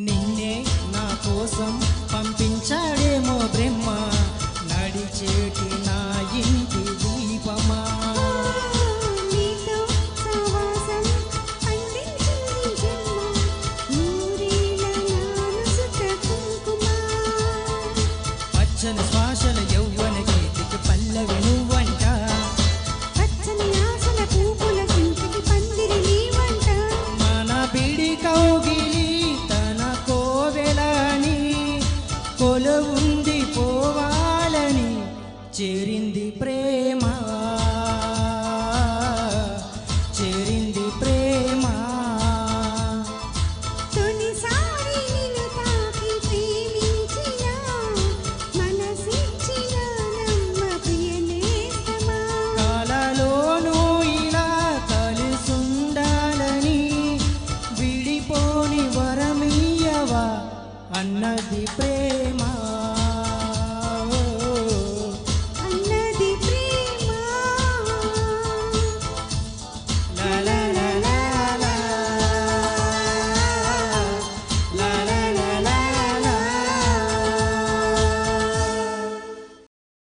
నిన్నే నా కోసం పంపించాడేమో బ్రహ్మ, నడిచేటి నా ఇంటి దీపమా. పచ్చని శ్వాసల యౌవన గీతికి పల్లవి నువ్వంట, పచ్చని ఆశల పూపుల చింతకి పందిరి నీవంట. మన బిడి కౌగిలి తన కోవెలని కొలువుంది పోవాలని చేరింది ప్రేమ, చేరింది ప్రేమ. తొలిసారి నిన్ను తాకి ప్రేమించిన మనసిచ్చిన నమ్మ ప్రియనేస్తమా. కలలోనూ ఇలా కలిసుండాలని విడిపోని వరమియ్యవా అన్నది ప్రేమ.